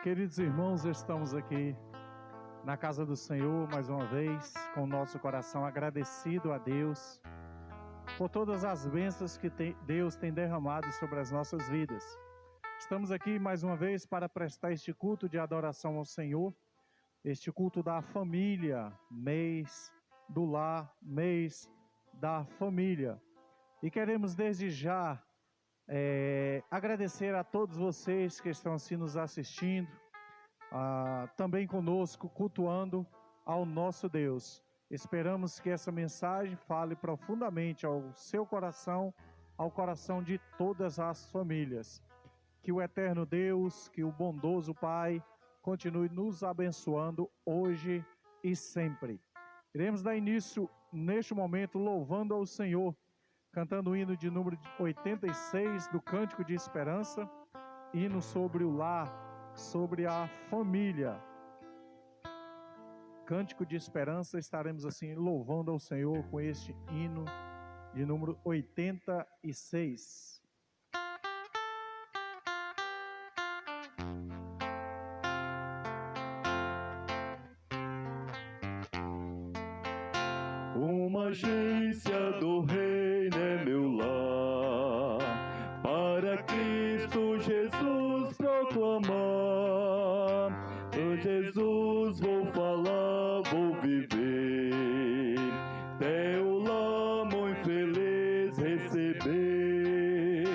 Queridos irmãos, estamos aqui na casa do Senhor mais uma vez, com o nosso coração agradecido a Deus por todas as bênçãos que Deus tem derramado sobre as nossas vidas. Estamos aqui mais uma vez para prestar este culto de adoração ao Senhor, este culto da família, mês do lar, mês da família. E queremos desde já agradecer a todos vocês que estão assim nos assistindo, também conosco, cultuando ao nosso Deus. Esperamos que essa mensagem fale profundamente ao seu coração, ao coração de todas as famílias. Que o eterno Deus, que o bondoso Pai, continue nos abençoando hoje e sempre. Iremos dar início neste momento louvando ao Senhor, cantando o hino de número 86 do Cântico de Esperança, hino sobre o lar, sobre a família. Cântico de Esperança, estaremos assim louvando ao Senhor com este hino de número 86. Uma agência do reino é meu lar, para Cristo Jesus proclamar. Com Jesus vou falar, vou viver, teu lar muito feliz receber.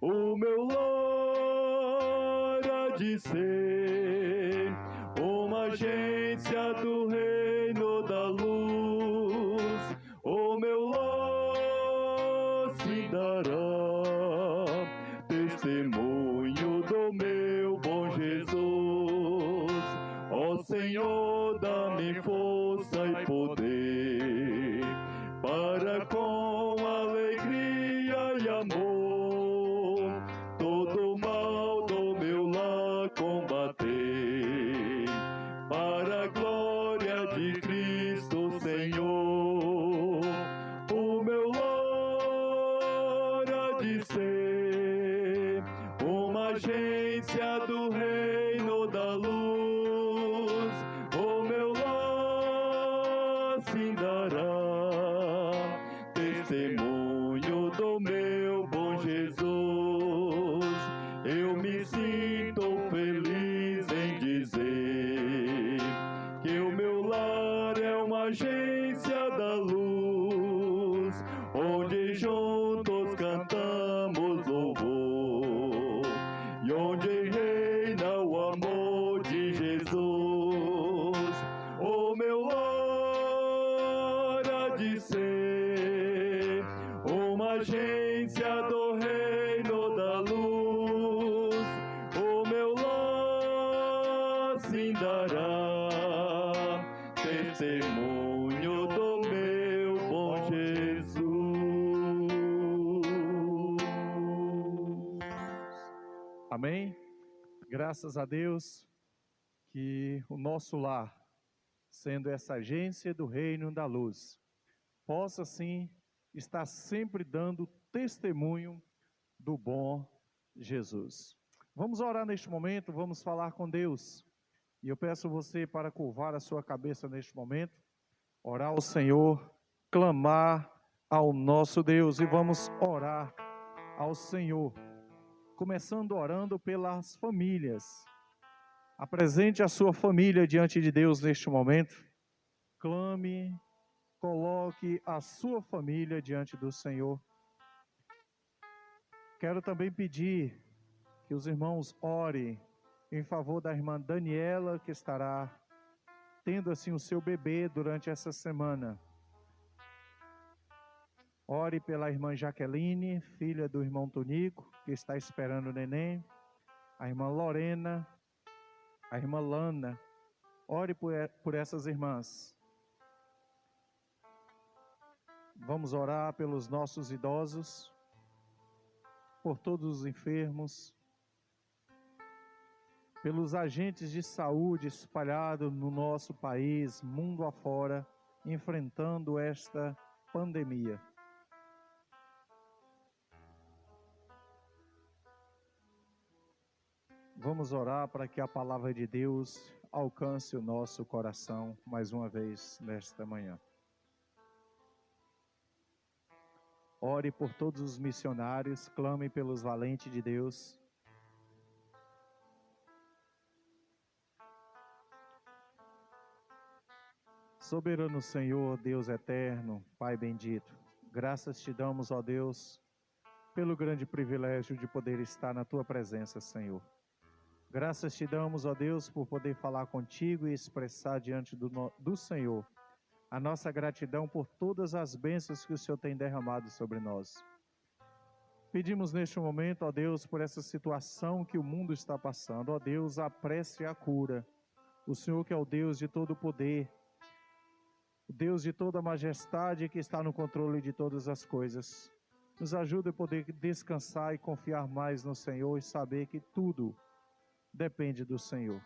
O meu lar há de ser uma agência do reino da luz. O meu lar se dará testemunho do meu bom Jesus. Ó Senhor, dá-me força e poder, para com alegria e amor todo o mal do meu lar combater, para a glória de Cristo Senhor. O meu lar há de ser uma agência do reino da luz. O meu lar se dará testemunho do meu bom Jesus. Eu me sinto feliz em dizer que o meu lar é uma agência da luz, onde juntos cantamos louvor e onde reina o amor de Jesus. O meu lar há de ser uma agência do reino da luz. O meu lar se dará testemunho do meu bom Jesus. Amém? Graças a Deus que o nosso lar, sendo essa agência do reino da luz, possa sim estar sempre dando testemunho do bom Jesus. Vamos orar neste momento, vamos falar com Deus. E eu peço você para curvar a sua cabeça neste momento, orar ao Senhor, clamar ao nosso Deus, e vamos orar ao Senhor, começando orando pelas famílias. Apresente a sua família diante de Deus neste momento. Clame, coloque a sua família diante do Senhor. Quero também pedir que os irmãos orem em favor da irmã Daniela, que estará tendo assim o seu bebê durante essa semana. Ore pela irmã Jaqueline, filha do irmão Tonico, que está esperando o neném. A irmã Lorena, a irmã Lana. Ore por essas irmãs. Vamos orar pelos nossos idosos, por todos os enfermos, pelos agentes de saúde espalhados no nosso país, mundo afora, enfrentando esta pandemia. Vamos orar para que a palavra de Deus alcance o nosso coração mais uma vez nesta manhã. Ore por todos os missionários, clame pelos valentes de Deus. Soberano Senhor, Deus eterno, Pai bendito, graças te damos, ó Deus, pelo grande privilégio de poder estar na tua presença, Senhor. Graças te damos, ó Deus, por poder falar contigo e expressar diante do Senhor a nossa gratidão por todas as bênçãos que o Senhor tem derramado sobre nós. Pedimos neste momento, ó Deus, por essa situação que o mundo está passando, ó Deus, a prece e a cura. O Senhor que é o Deus de todo poder, o Deus de toda majestade que está no controle de todas as coisas. Nos ajude a poder descansar e confiar mais no Senhor e saber que tudo depende do Senhor.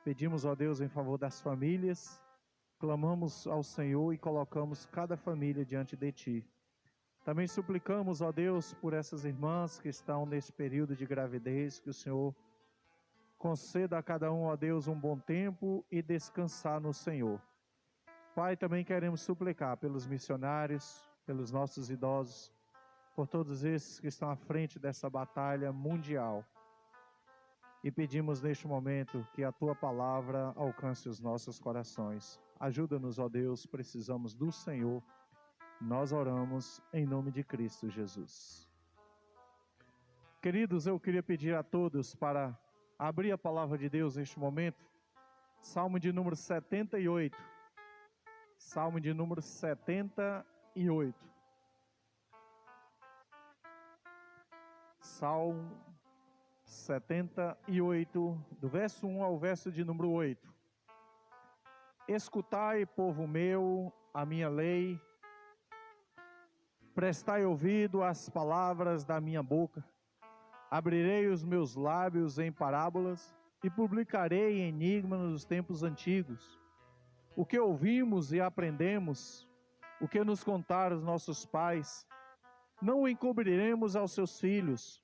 Pedimos, ó Deus, em favor das famílias, clamamos ao Senhor e colocamos cada família diante de Ti. Também suplicamos, ó Deus, por essas irmãs que estão nesse período de gravidez, que o Senhor conceda a cada um, ó Deus, um bom tempo e descansar no Senhor. Pai, também queremos suplicar pelos missionários, pelos nossos idosos, por todos esses que estão à frente dessa batalha mundial. E pedimos neste momento que a Tua palavra alcance os nossos corações. Ajuda-nos, ó Deus, precisamos do Senhor. Nós oramos em nome de Cristo Jesus. Queridos, eu queria pedir a todos para abrir a palavra de Deus neste momento. Salmo de número 78. Salmo de número 78. Salmo 78, do verso 1 ao verso de número 8. Escutai, povo meu, a minha lei, prestai ouvido às palavras da minha boca. Abrirei os meus lábios em parábolas e publicarei enigmas nos tempos antigos. O que ouvimos e aprendemos, o que nos contaram os nossos pais, não o encobriremos aos seus filhos.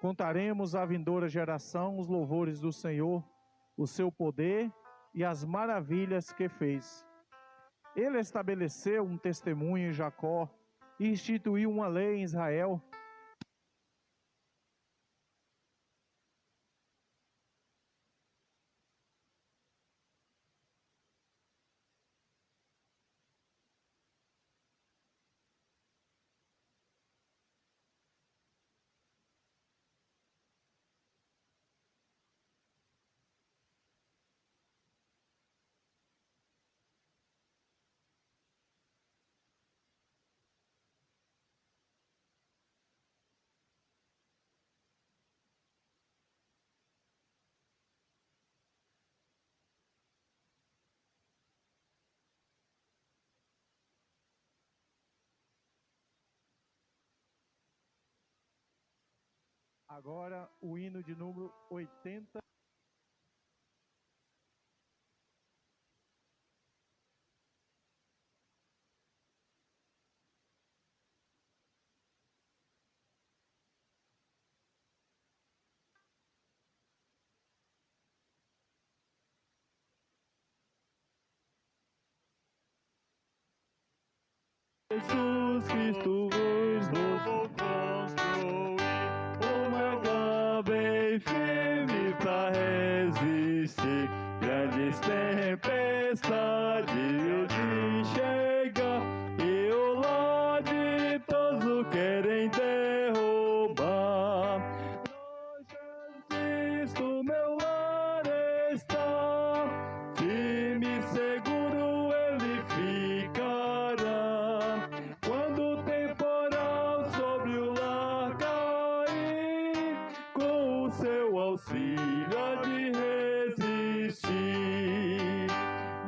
Contaremos à vindoura geração os louvores do Senhor, o seu poder e as maravilhas que fez. Ele estabeleceu um testemunho em Jacó e instituiu uma lei em Israel. Agora o hino de número 80. Jesus Cristo vos vou construir uma cama bem firme pra resistir grandes tempestades de chegar e o laditoso querem derrubar. No Cristo meu lar está, firme e seguro ele ficará. Quando o temporal sobre o lar cair, com o seu auxílio há de resistir.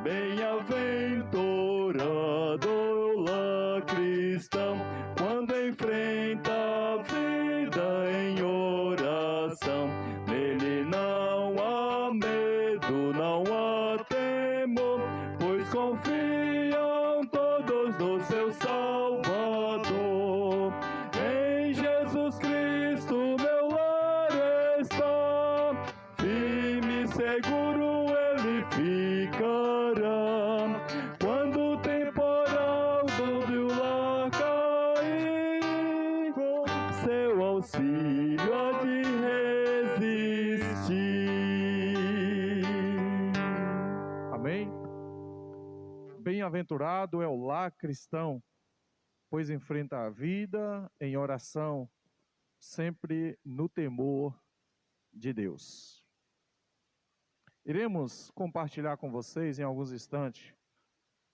Bem-aventurado o lar cristão, quando enfrenta a vida em oração. Nele não há medo, não há temor, pois confiam todos no seu Salvador. Em Jesus Cristo meu lar está, seguro ele ficará. Quando o temporal sobre o lar cair, com seu auxílio há de resistir. Amém? Bem-aventurado é o lar cristão, pois enfrenta a vida em oração, sempre no temor de Deus. Iremos compartilhar com vocês em alguns instantes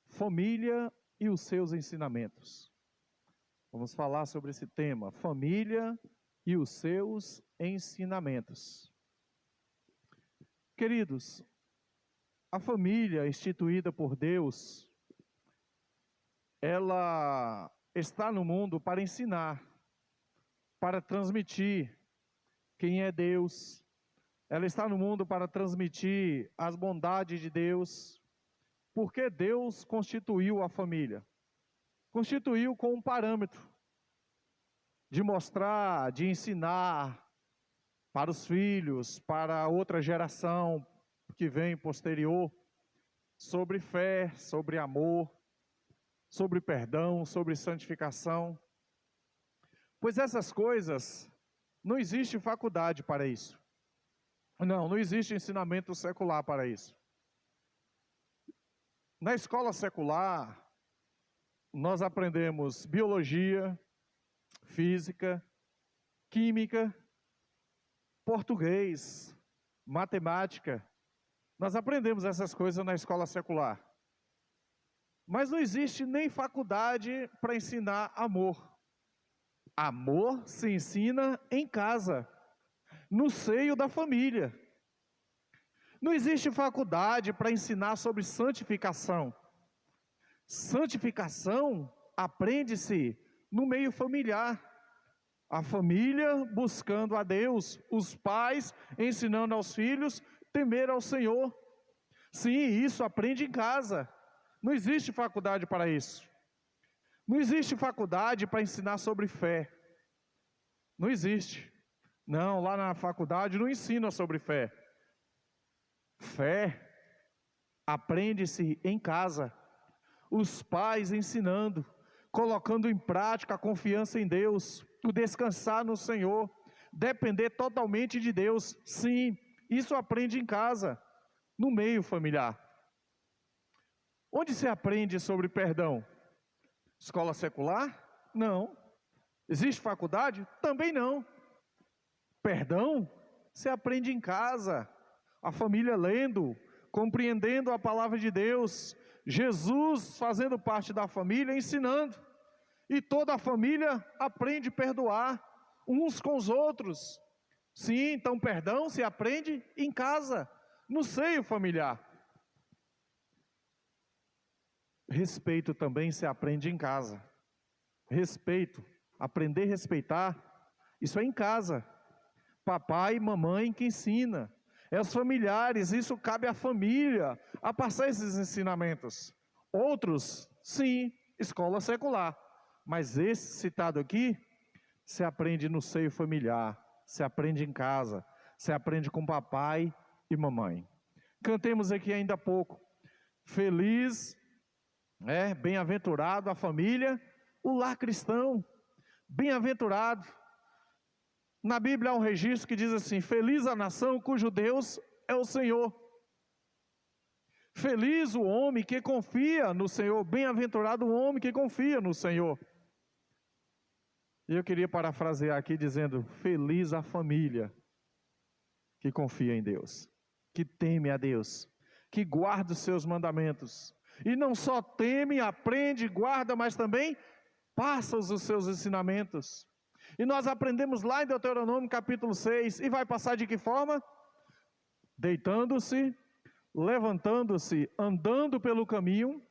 família e os seus ensinamentos. Vamos falar sobre esse tema, família e os seus ensinamentos. Queridos, a família instituída por Deus, ela está no mundo para ensinar, para transmitir quem é Deus. Ela está no mundo para transmitir as bondades de Deus, porque Deus constituiu a família. Constituiu com um parâmetro de mostrar, de ensinar para os filhos, para a outra geração que vem posterior, sobre fé, sobre amor, sobre perdão, sobre santificação. Pois essas coisas, não existe faculdade para isso. Não existe ensinamento secular para isso. Na escola secular, nós aprendemos biologia, física, química, português, matemática. Nós aprendemos essas coisas na escola secular. Mas não existe nem faculdade para ensinar amor. Amor se ensina em casa, no seio da família. Não existe faculdade para ensinar sobre santificação. Santificação aprende-se no meio familiar. A família buscando a Deus, os pais ensinando aos filhos temer ao Senhor. Sim, isso aprende em casa. Não existe faculdade para isso. Não existe faculdade para ensinar sobre fé. Não existe. Não, lá na faculdade não ensina sobre fé. Fé aprende-se em casa. Os pais ensinando, colocando em prática a confiança em Deus, o descansar no Senhor, depender totalmente de Deus. Sim, isso aprende em casa, no meio familiar. Onde se aprende sobre perdão? Escola secular? Não. Existe faculdade? Também não. Perdão se aprende em casa, a família lendo, compreendendo a palavra de Deus, Jesus fazendo parte da família, ensinando. E toda a família aprende a perdoar uns com os outros. Sim, então perdão se aprende em casa, no seio familiar. Respeito também se aprende em casa. Respeito, aprender a respeitar, isso é em casa. Papai e mamãe que ensina. É os familiares, isso cabe à família, a passar esses ensinamentos. Outros, sim, escola secular. Mas esse citado aqui, se aprende no seio familiar, se aprende em casa, se aprende com papai e mamãe. Cantemos aqui ainda há pouco. Feliz, bem-aventurado a família, o lar cristão. Bem-aventurado. Na Bíblia há um registro que diz assim: feliz a nação cujo Deus é o Senhor. Feliz o homem que confia no Senhor. Bem-aventurado o homem que confia no Senhor. E eu queria parafrasear aqui dizendo: feliz a família que confia em Deus, que teme a Deus, que guarda os seus mandamentos. E não só teme, aprende, guarda, mas também passa os seus ensinamentos. E nós aprendemos lá em Deuteronômio capítulo 6, e vai passar de que forma? Deitando-se, levantando-se, andando pelo caminho,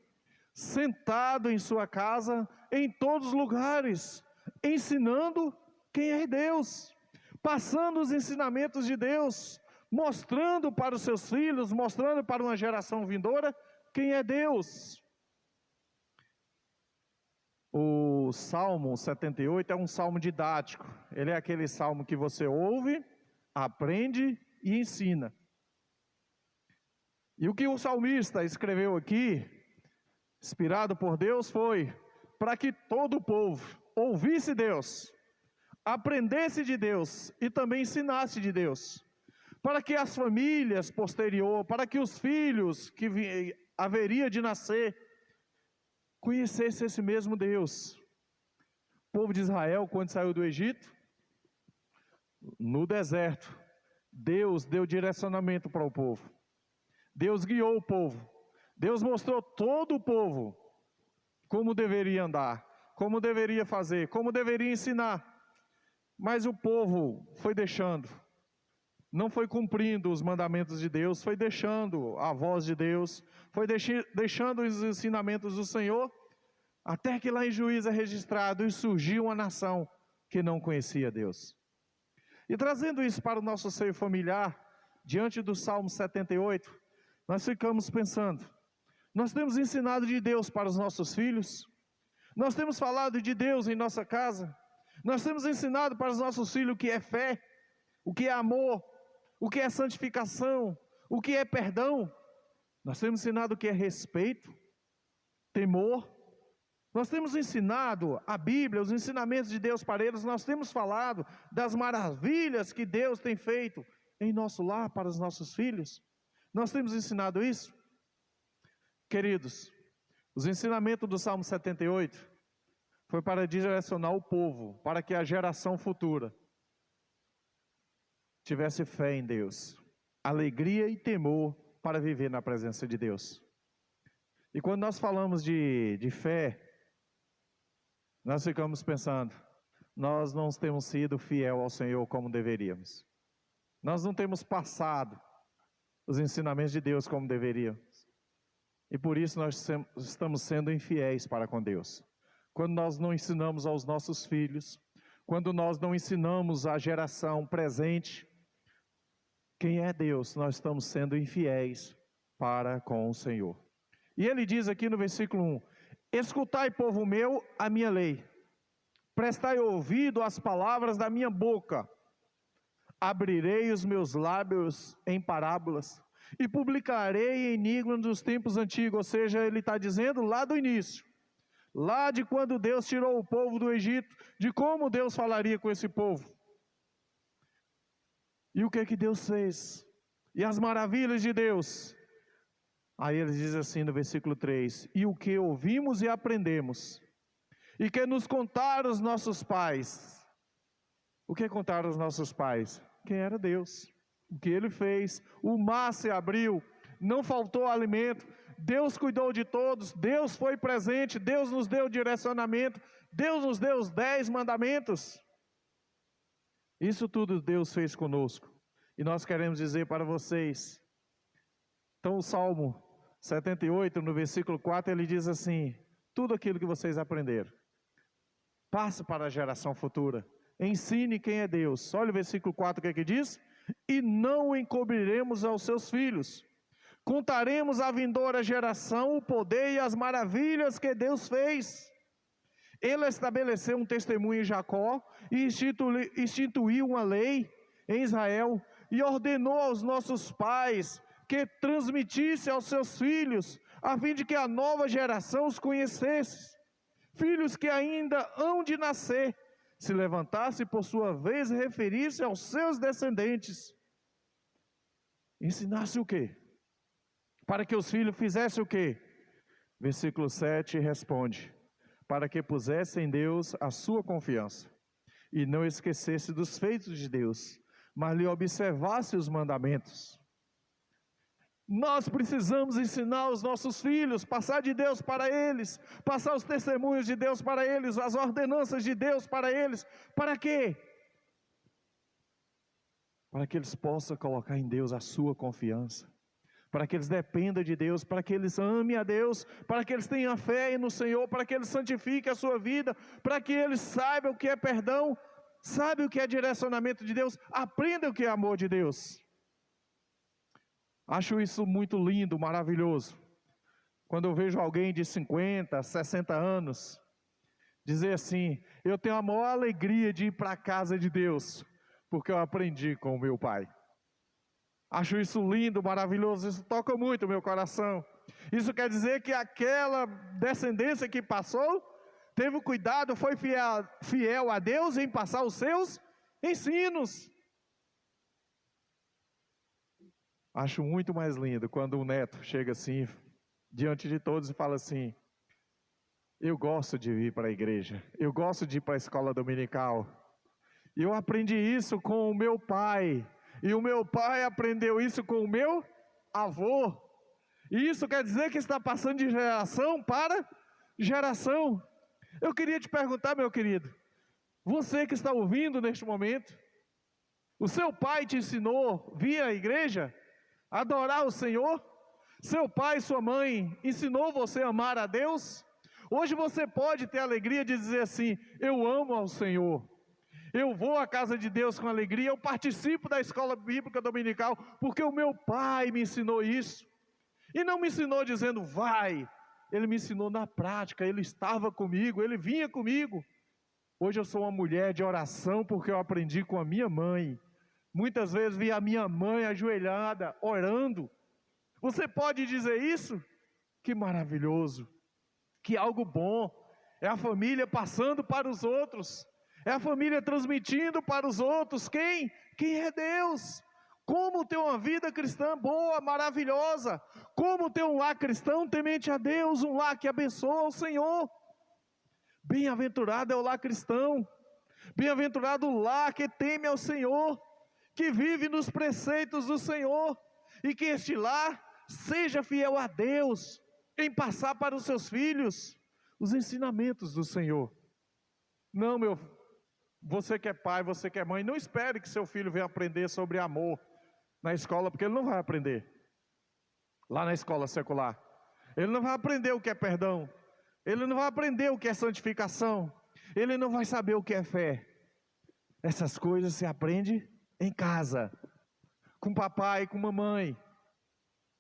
sentado em sua casa, em todos os lugares, ensinando quem é Deus, passando os ensinamentos de Deus, mostrando para os seus filhos, mostrando para uma geração vindoura quem é Deus. O Salmo 78 é um salmo didático. Ele é aquele salmo que você ouve, aprende e ensina. E o que o salmista escreveu aqui, inspirado por Deus, foi para que todo o povo ouvisse Deus, aprendesse de Deus e também ensinasse de Deus, para que as famílias posterior, para que os filhos que haveria de nascer, conhecessem esse mesmo Deus. O povo de Israel, quando saiu do Egito, no deserto, Deus deu direcionamento para o povo. Deus guiou o povo. Deus mostrou todo o povo como deveria andar, como deveria fazer, como deveria ensinar. Mas o povo foi deixando, não foi cumprindo os mandamentos de Deus, foi deixando a voz de Deus, foi deixando os ensinamentos do Senhor, até que lá em Juízo é registrado e surgiu uma nação que não conhecia Deus. E trazendo isso para o nosso seio familiar, diante do Salmo 78, nós ficamos pensando, nós temos ensinado de Deus para os nossos filhos, nós temos falado de Deus em nossa casa, nós temos ensinado para os nossos filhos o que é fé, o que é amor, o que é santificação, o que é perdão. Nós temos ensinado o que é respeito, temor. Nós temos ensinado a Bíblia, os ensinamentos de Deus para eles. Nós temos falado das maravilhas que Deus tem feito em nosso lar para os nossos filhos. Nós temos ensinado isso? Queridos, os ensinamentos do Salmo 78 foi para direcionar o povo, para que a geração futura tivesse fé em Deus, alegria e temor para viver na presença de Deus. E quando nós falamos de fé, nós ficamos pensando, nós não temos sido fiel ao Senhor como deveríamos. Nós não temos passado os ensinamentos de Deus como deveríamos. E por isso nós estamos sendo infiéis para com Deus. Quando nós não ensinamos aos nossos filhos, quando nós não ensinamos à geração presente, quem é Deus, nós estamos sendo infiéis para com o Senhor. E ele diz aqui no versículo 1, escutai, povo meu, a minha lei, prestai ouvido às palavras da minha boca, abrirei os meus lábios em parábolas, e publicarei enigmas dos tempos antigos, ou seja, ele está dizendo lá do início, lá de quando Deus tirou o povo do Egito, de como Deus falaria com esse povo. E o que Deus fez? E as maravilhas de Deus? Aí ele diz assim no versículo 3, e o que ouvimos e aprendemos, e que nos contaram os nossos pais. O que contaram os nossos pais? Quem era Deus, o que Ele fez, o mar se abriu, não faltou alimento, Deus cuidou de todos, Deus foi presente, Deus nos deu direcionamento, Deus nos deu os 10 mandamentos. Isso tudo Deus fez conosco, e nós queremos dizer para vocês. Então o Salmo 78, no versículo 4, ele diz assim, tudo aquilo que vocês aprenderam, passe para a geração futura, ensine quem é Deus. Olha o versículo 4, o que é que diz? E não encobriremos aos seus filhos, contaremos à vindoura geração o poder e as maravilhas que Deus fez. Ele estabeleceu um testemunho em Jacó, e instituiu uma lei em Israel, e ordenou aos nossos pais, que transmitisse aos seus filhos, a fim de que a nova geração os conhecesse. Filhos que ainda hão de nascer, se levantasse por sua vez e referisse aos seus descendentes. Ensinasse o quê? Para que os filhos fizessem o quê? Versículo 7 responde, para que pusesse em Deus a sua confiança, e não esquecesse dos feitos de Deus, mas lhe observasse os mandamentos. Nós precisamos ensinar os nossos filhos, passar de Deus para eles, passar os testemunhos de Deus para eles, as ordenanças de Deus para eles. Para quê? Para que eles possam colocar em Deus a sua confiança, para que eles dependam de Deus, para que eles amem a Deus, para que eles tenham fé no Senhor, para que eles santifiquem a sua vida, para que eles saibam o que é perdão, saibam o que é direcionamento de Deus, aprendam o que é amor de Deus. Acho isso muito lindo, maravilhoso. Quando eu vejo alguém de 50, 60 anos, dizer assim, eu tenho a maior alegria de ir para a casa de Deus, porque eu aprendi com o meu pai. Acho isso lindo, maravilhoso, isso toca muito o meu coração. Isso quer dizer que aquela descendência que passou, teve cuidado, foi fiel a Deus em passar os seus ensinos. Acho muito mais lindo quando um neto chega assim, diante de todos e fala assim: eu gosto de ir para a igreja, eu gosto de ir para a escola dominical. Eu aprendi isso com o meu pai, e o meu pai aprendeu isso com o meu avô. E isso quer dizer que está passando de geração para geração. Eu queria te perguntar, meu querido, você que está ouvindo neste momento, o seu pai te ensinou via igreja a adorar o Senhor? Seu pai e sua mãe ensinou você a amar a Deus? Hoje você pode ter a alegria de dizer assim: eu amo ao Senhor, eu vou à casa de Deus com alegria, eu participo da escola bíblica dominical, porque o meu pai me ensinou isso. E não me ensinou dizendo vai, ele me ensinou na prática, ele estava comigo, ele vinha comigo. Hoje eu sou uma mulher de oração porque eu aprendi com a minha mãe. Muitas vezes vi a minha mãe ajoelhada, orando. Você pode dizer isso? Que maravilhoso, que algo bom. É a família passando para os outros, é a família transmitindo para os outros. Quem? Quem é Deus? Como ter uma vida cristã boa, maravilhosa. Como ter um lar cristão temente a Deus, um lar que abençoa o Senhor. Bem-aventurado é o lar cristão. Bem-aventurado o lar que teme ao Senhor, que vive nos preceitos do Senhor, e que este lar seja fiel a Deus, em passar para os seus filhos os ensinamentos do Senhor. Não, você que é pai, você que é mãe, não espere que seu filho venha aprender sobre amor na escola, porque ele não vai aprender lá na escola secular. Ele não vai aprender o que é perdão, ele não vai aprender o que é santificação, ele não vai saber o que é fé. Essas coisas se aprende em casa, com papai e com mamãe,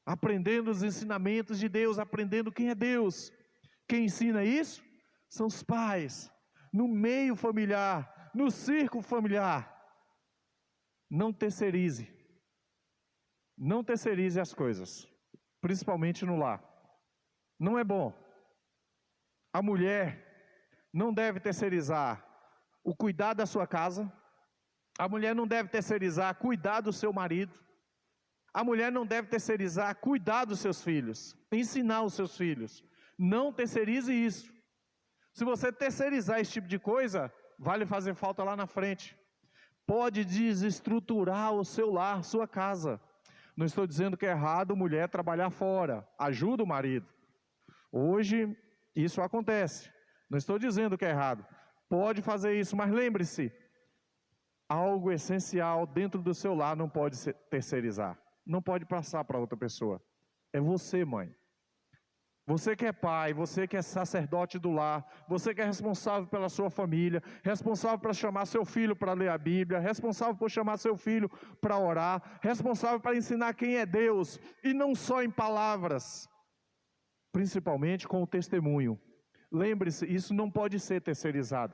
aprendendo os ensinamentos de Deus, aprendendo quem é Deus. Quem ensina isso são os pais, no meio familiar, no círculo familiar. Não terceirize as coisas, principalmente no lar. Não é bom. A mulher não deve terceirizar o cuidar da sua casa. A mulher não deve terceirizar cuidar do seu marido. A mulher não deve terceirizar cuidar dos seus filhos, ensinar os seus filhos. Não terceirize isso. Se você terceirizar esse tipo de coisa, vai lhe fazer falta lá na frente. Pode desestruturar o seu lar, sua casa. Não estou dizendo que é errado mulher trabalhar fora, ajuda o marido. Hoje isso acontece. Não estou dizendo que é errado. Pode fazer isso, mas lembre-se, algo essencial dentro do seu lar não pode ser terceirizar. Não pode passar para outra pessoa. É você, mãe. Você que é pai, você que é sacerdote do lar, você que é responsável pela sua família, responsável para chamar seu filho para ler a Bíblia, responsável por chamar seu filho para orar, responsável para ensinar quem é Deus, e não só em palavras, principalmente com o testemunho. Lembre-se, isso não pode ser terceirizado.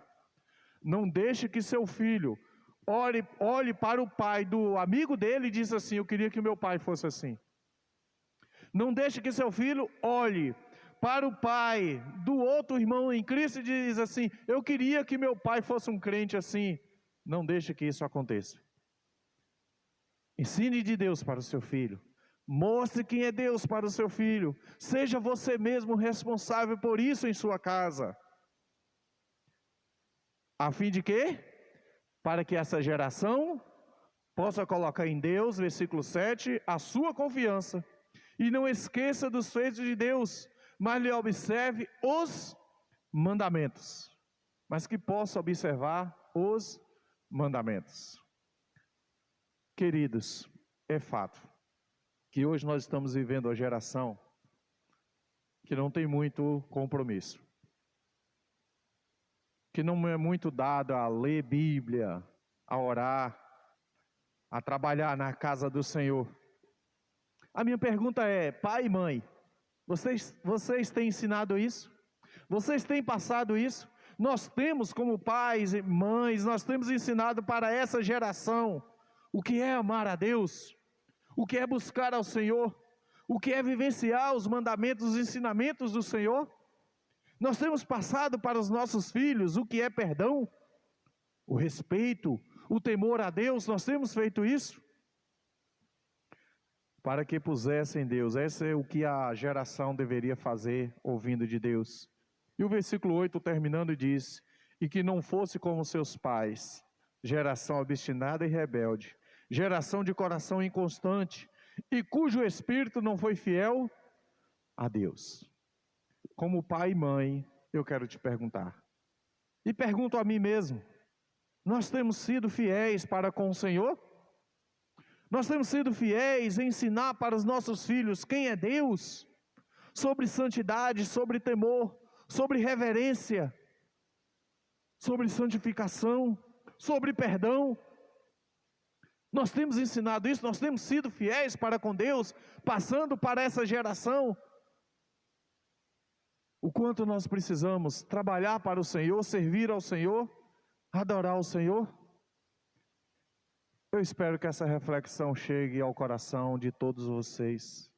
Não deixe que seu filho olhe para o pai do amigo dele e diz assim: eu queria que meu pai fosse assim. Não deixe que seu filho olhe para o pai do outro irmão em Cristo e diz assim: eu queria que meu pai fosse um crente assim. Não deixe que isso aconteça. Ensine de Deus para o seu filho. Mostre quem é Deus para o seu filho. Seja você mesmo responsável por isso em sua casa. A fim de quê? Para que essa geração possa colocar em Deus, versículo 7, a sua confiança. E não esqueça dos feitos de Deus, mas lhe observe os mandamentos. Mas que possa observar os mandamentos. Queridos, é fato que hoje nós estamos vivendo a geração que não tem muito compromisso, que não é muito dada a ler Bíblia, a orar, a trabalhar na casa do Senhor. A minha pergunta é: pai e mãe, vocês têm ensinado isso? Vocês têm passado isso? Nós temos como pais e mães, nós temos ensinado para essa geração o que é amar a Deus, o que é buscar ao Senhor, o que é vivenciar os mandamentos, os ensinamentos do Senhor. Nós temos passado para os nossos filhos o que é perdão, o respeito, o temor a Deus. Nós temos feito isso para que pusessem Deus. Esse é o que a geração deveria fazer ouvindo de Deus. E o versículo 8 terminando diz: e que não fosse como seus pais, geração obstinada e rebelde, geração de coração inconstante, e cujo espírito não foi fiel a Deus. Como pai e mãe, eu quero te perguntar, e pergunto a mim mesmo: nós temos sido fiéis para com o Senhor? Nós temos sido fiéis em ensinar para os nossos filhos quem é Deus? Sobre santidade, sobre temor, sobre reverência, sobre santificação, sobre perdão. Nós temos ensinado isso, nós temos sido fiéis para com Deus, passando para essa geração. O quanto nós precisamos trabalhar para o Senhor, servir ao Senhor, adorar ao Senhor. Eu espero que essa reflexão chegue ao coração de todos vocês.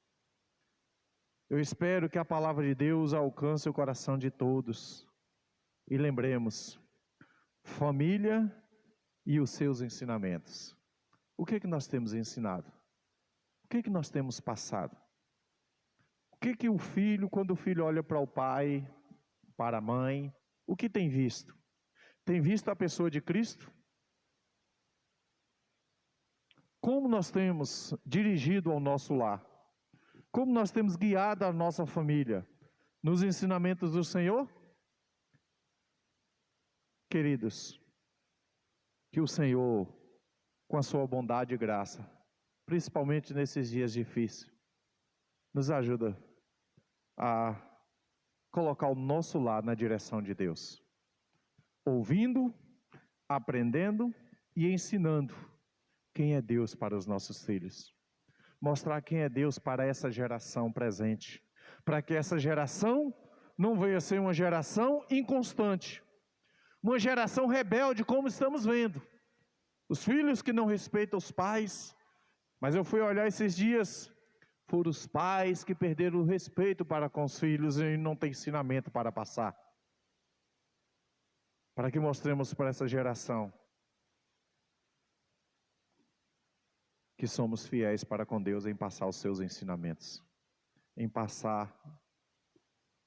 Eu espero que a palavra de Deus alcance o coração de todos. E lembremos, família e os seus ensinamentos. O que nós temos ensinado? O que nós temos passado? O que o filho, quando o filho olha para o pai, para a mãe, o que tem visto? Tem visto a pessoa de Cristo? Como nós temos dirigido ao nosso lar? Como nós temos guiado a nossa família? Nos ensinamentos do Senhor? Queridos, que o Senhor, com a sua bondade e graça, principalmente nesses dias difíceis, nos ajuda a colocar o nosso lar na direção de Deus. Ouvindo, aprendendo e ensinando quem é Deus para os nossos filhos. Mostrar quem é Deus para essa geração presente. Para que essa geração não venha a ser uma geração inconstante. Uma geração rebelde, como estamos vendo. Os filhos que não respeitam os pais. Mas eu fui olhar esses dias, foram os pais que perderam o respeito para com os filhos e não tem ensinamento para passar. Para que mostremos para essa geração que somos fiéis para com Deus em passar os seus ensinamentos, em passar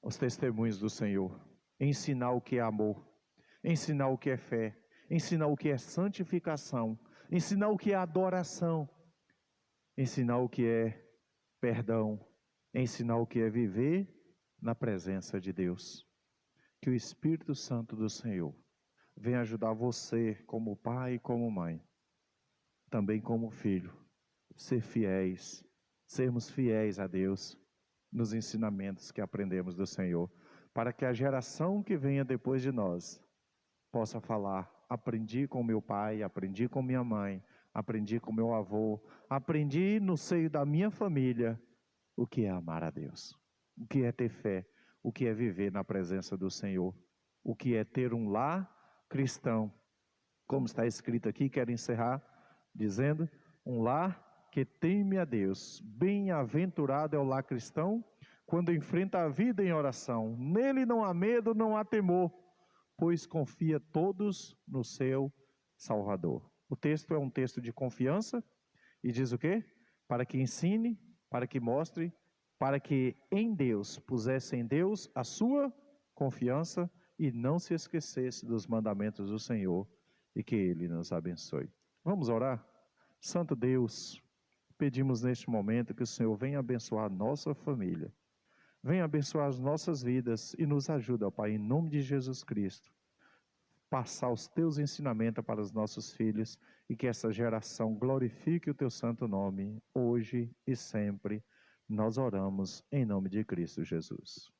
os testemunhos do Senhor, ensinar o que é amor, ensinar o que é fé, ensinar o que é santificação, ensinar o que é adoração, ensinar o que é perdão, ensinar o que é viver na presença de Deus. Que o Espírito Santo do Senhor venha ajudar você como pai e como mãe, também como filho, sermos fiéis a Deus nos ensinamentos que aprendemos do Senhor, para que a geração que venha depois de nós possa falar: aprendi com meu pai, aprendi com minha mãe, aprendi com meu avô, aprendi no seio da minha família o que é amar a Deus, o que é ter fé, o que é viver na presença do Senhor, o que é ter um lar cristão, como está escrito aqui. Quero encerrar dizendo: um lar que teme a Deus. Bem-aventurado é o lar cristão, quando enfrenta a vida em oração. Nele não há medo, não há temor, pois confia todos no seu Salvador. O texto é um texto de confiança e diz o quê? Para que ensine, para que mostre, para que em Deus pusesse em Deus a sua confiança e não se esquecesse dos mandamentos do Senhor, e que Ele nos abençoe. Vamos orar? Santo Deus, pedimos neste momento que o Senhor venha abençoar a nossa família, venha abençoar as nossas vidas e nos ajuda, ó Pai, em nome de Jesus Cristo, passar os Teus ensinamentos para os nossos filhos e que essa geração glorifique o Teu santo nome, hoje e sempre. Nós oramos em nome de Cristo Jesus.